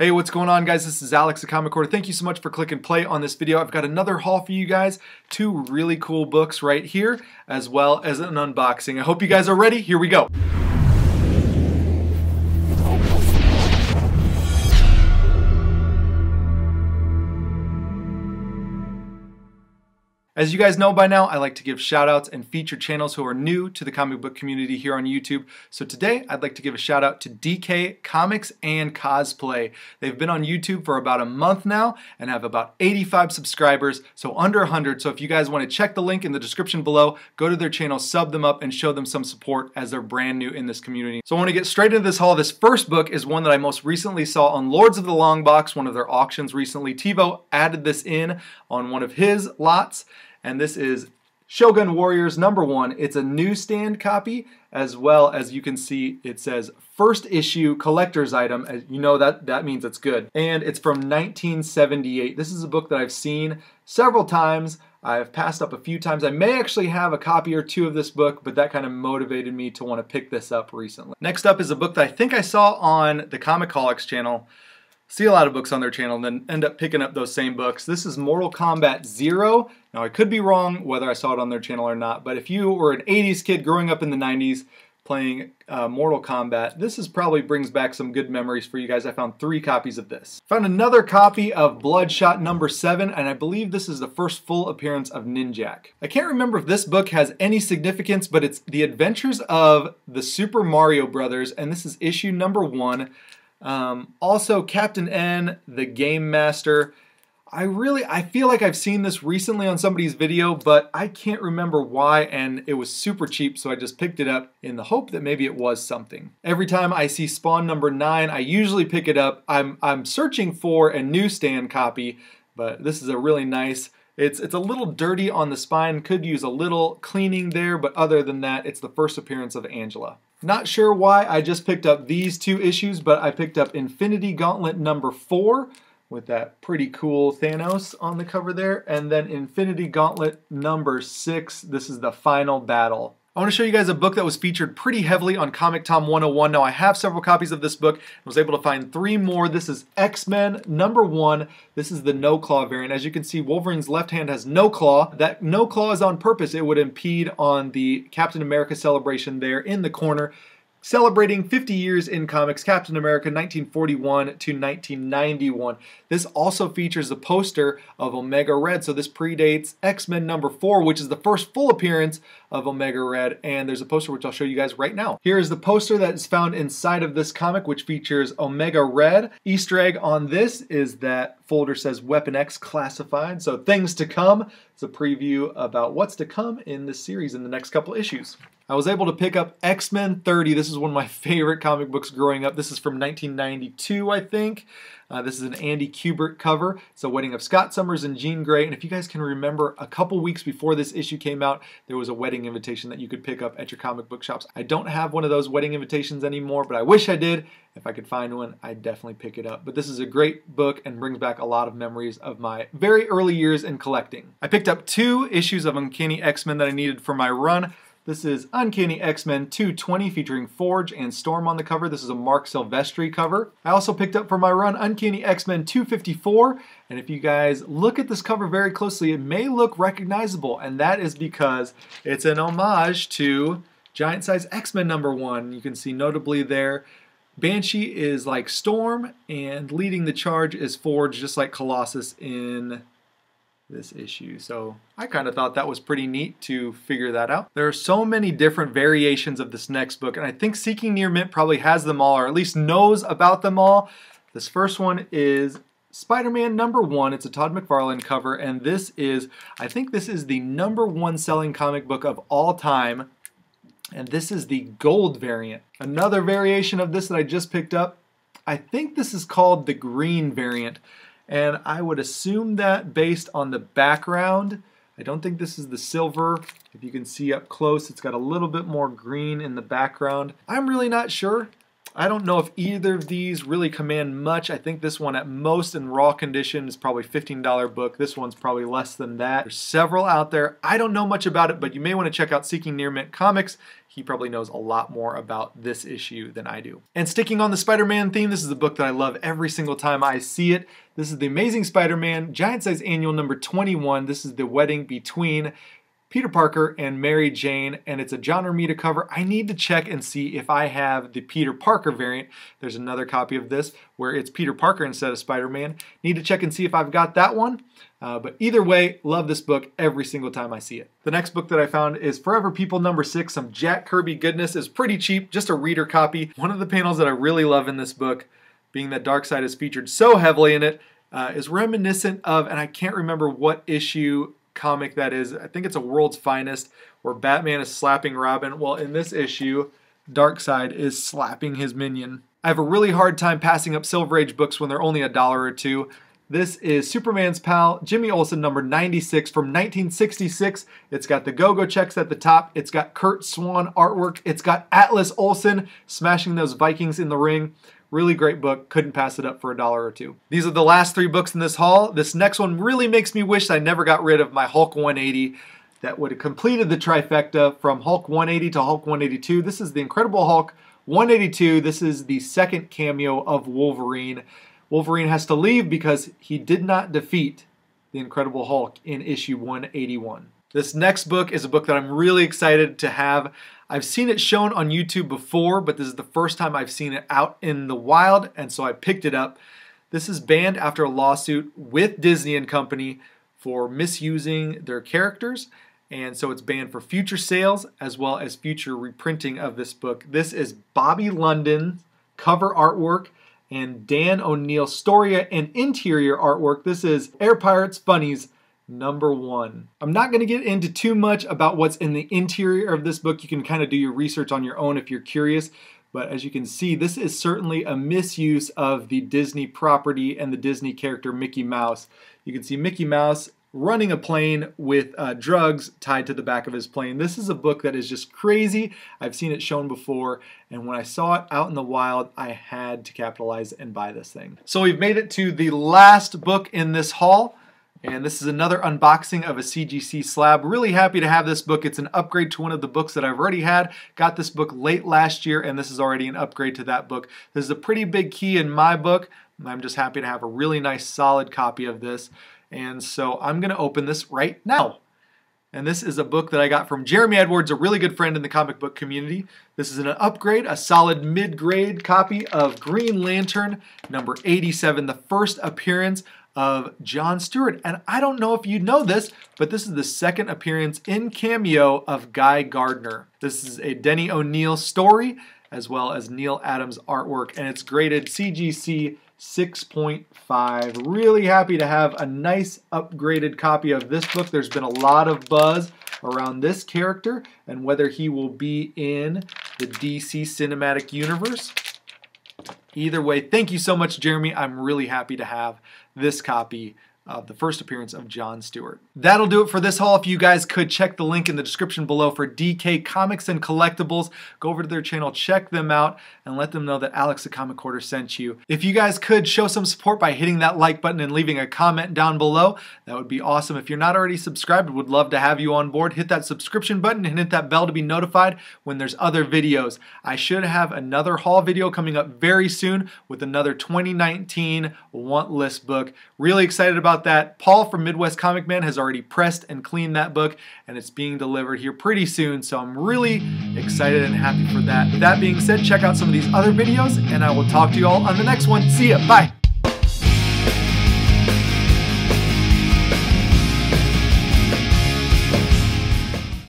Hey, what's going on, guys? This is Alex, the Comic Hoarder. Thank you so much for clicking play on this video. I've got another haul for you guys. Two really cool books right here, as well as an unboxing. I hope you guys are ready. Here we go. As you guys know by now, I like to give shout outs and feature channels who are new to the comic book community here on YouTube. So today I'd like to give a shout out to DK Comics and Cosplay. They've been on YouTube for about a month now and have about 85 subscribers, so under 100. So if you guys want to check the link in the description below, go to their channel, sub them up, and show them some support as they're brand new in this community. So I want to get straight into this haul. This first book is one that I most recently saw on Lords of the Long Box, one of their auctions recently. TiVo added this in on one of his lots. And this is Shogun Warriors #1. It's a newsstand copy, as well as you can see it says first issue collector's item. As you know, that means it's good. And it's from 1978. This is a book that I've seen several times. I've passed up a few times. I may actually have a copy or two of this book, but that kind of motivated me to want to pick this up recently. Next up is a book that I think I saw on the Comichaulics channel. See a lot of books on their channel and then end up picking up those same books. This is Mortal Kombat 0. Now I could be wrong whether I saw it on their channel or not, but if you were an 80s kid growing up in the 90s playing Mortal Kombat, this is probably brings back some good memories for you guys. I found 3 copies of this. Found another copy of Bloodshot #7, and I believe this is the first full appearance of Ninjak. I can't remember if this book has any significance, but it's The Adventures of the Super Mario Brothers, and this is issue #1. Also Captain N, the Game Master. I feel like I've seen this recently on somebody's video, but I can't remember why, and it was super cheap, so I just picked it up in the hope that maybe it was something. Every time I see Spawn #9, I usually pick it up. I'm searching for a newsstand copy, but this is a really nice. It's a little dirty on the spine, could use a little cleaning there, but other than that, it's the first appearance of Angela. Not sure why I just picked up these 2 issues, but I picked up Infinity Gauntlet #4 with that pretty cool Thanos on the cover there, and then Infinity Gauntlet #6. This is the final battle. I want to show you guys a book that was featured pretty heavily on Comic Tom 101. Now I have several copies of this book. I was able to find 3 more. This is X-Men #1. This is the no claw variant. As you can see, Wolverine's left hand has no claw. That no claw is on purpose. It would impede on the Captain America celebration there in the corner. Celebrating 50 years in comics, Captain America 1941 to 1991. This also features a poster of Omega Red, so this predates X-Men #4, which is the first full appearance of Omega Red, and there's a poster which I'll show you guys right now. Here is the poster that is found inside of this comic, which features Omega Red. Easter egg on this is that folder says Weapon X Classified, so things to come. It's a preview about what's to come in this series in the next couple issues. I was able to pick up X-Men 30. This is one of my favorite comic books growing up. This is from 1992, I think. This is an Andy Kubert cover. It's a wedding of Scott Summers and Jean Grey. And if you guys can remember, a couple weeks before this issue came out, there was a wedding invitation that you could pick up at your comic book shops. I don't have one of those wedding invitations anymore, but I wish I did. If I could find one, I'd definitely pick it up. But this is a great book and brings back a lot of memories of my very early years in collecting. I picked up 2 issues of Uncanny X-Men that I needed for my run. This is Uncanny X-Men 220 featuring Forge and Storm on the cover. This is a Mark Silvestri cover. I also picked up for my run Uncanny X-Men 254, and if you guys look at this cover very closely, it may look recognizable, and that is because it's an homage to Giant Size X-Men #1. You can see notably there, Banshee is like Storm, and leading the charge is Forge, just like Colossus in this issue. So I kind of thought that was pretty neat to figure that out. There are so many different variations of this next book, and I think Seeking Near Mint probably has them all, or at least knows about them all. This first one is SpiderMan #1. It's a Todd McFarlane cover, and this is, I think this is the #1 selling comic book of all time, and this is the gold variant. Another variation of this that I just picked up, I think this is called the green variant. And I would assume that based on the background. I don't think this is the silver. If you can see up close, it's got a little bit more green in the background. I'm really not sure. I don't know if either of these really command much. I think this one at most in raw condition is probably $15 book. This one's probably less than that. There's several out there. I don't know much about it, but you may want to check out Seeking Near Mint Comics. He probably knows a lot more about this issue than I do. And sticking on the Spider-Man theme, this is a book that I love every single time I see it. This is The Amazing Spider-Man, Giant Size Annual number 21. This is the wedding between Peter Parker and Mary Jane, and it's a John Romita cover. I need to check and see if I have the Peter Parker variant. There's another copy of this where it's Peter Parker instead of Spider-Man. Need to check and see if I've got that one. But either way, love this book every single time I see it. The next book that I found is Forever People number 6, some Jack Kirby goodness. Is pretty cheap, just a reader copy. One of the panels that I really love in this book, being that Darkseid is featured so heavily in it, is reminiscent of, and I can't remember what issue comic that is. I think it's a World's Finest where Batman is slapping Robin. Well, in this issue, Darkseid is slapping his minion. I have a really hard time passing up Silver Age books when they're only $1 or $2. This is Superman's Pal, Jimmy Olsen, number 96 from 1966. It's got the go-go checks at the top. It's got Kurt Swan artwork. It's got Atlas Olsen smashing those Vikings in the ring. Really great book. Couldn't pass it up for $1 or $2. These are the last 3 books in this haul. This next one really makes me wish I never got rid of my Hulk 180. That would have completed the trifecta from Hulk 180 to Hulk 182. This is the Incredible Hulk 182. This is the second cameo of Wolverine. Wolverine has to leave because he did not defeat the Incredible Hulk in issue 181. This next book is a book that I'm really excited to have. I've seen it shown on YouTube before, but this is the first time I've seen it out in the wild, and so I picked it up. This is banned after a lawsuit with Disney and Company for misusing their characters, and so it's banned for future sales as well as future reprinting of this book. This is Bobby London's cover artwork and Dan O'Neill's story and interior artwork. This is Pirates Bunnies number 1. I'm not going to get into too much about what's in the interior of this book. You can kind of do your research on your own if you're curious. But as you can see, this is certainly a misuse of the Disney property and the Disney character Mickey Mouse. You can see Mickey Mouse running a plane with drugs tied to the back of his plane. This is a book that is just crazy. I've seen it shown before, and when I saw it out in the wild, I had to capitalize and buy this thing. So we've made it to the last book in this haul, and this is another unboxing of a CGC slab. Really happy to have this book. It's an upgrade to one of the books that I've already had. Got this book late last year, and this is already an upgrade to that book. This is a pretty big key in my book. I'm just happy to have a really nice solid copy of this. And so I'm going to open this right now. And this is a book that I got from Jeremy Edwards, a really good friend in the comic book community. This is an upgrade, a solid mid-grade copy of Green Lantern number 87, the first appearance of John Stewart. And I don't know if you know this, but this is the second appearance in cameo of Guy Gardner. This is a Denny O'Neil story, as well as Neil Adams artwork, and it's graded CGC 6.5. Really happy to have a nice upgraded copy of this book. There's been a lot of buzz around this character and whether he will be in the DC Cinematic Universe. Either way, thank you so much, Jeremy. I'm really happy to have this copy of the first appearance of John Stewart. That'll do it for this haul. If you guys could check the link in the description below for DK Comics and Collectibles. Go over to their channel, check them out, and let them know that Alex the Comic Hoarder sent you. If you guys could show some support by hitting that like button and leaving a comment down below, that would be awesome. If you're not already subscribed, would love to have you on board. Hit that subscription button and hit that bell to be notified when there's other videos. I should have another haul video coming up very soon with another 2019 want list book. Really excited about that. Paul from Midwest Comic Man has already pressed and cleaned that book, and it's being delivered here pretty soon, so I'm really excited and happy for that. That being said, check out some of these other videos, and I will talk to you all on the next one. See ya. Bye.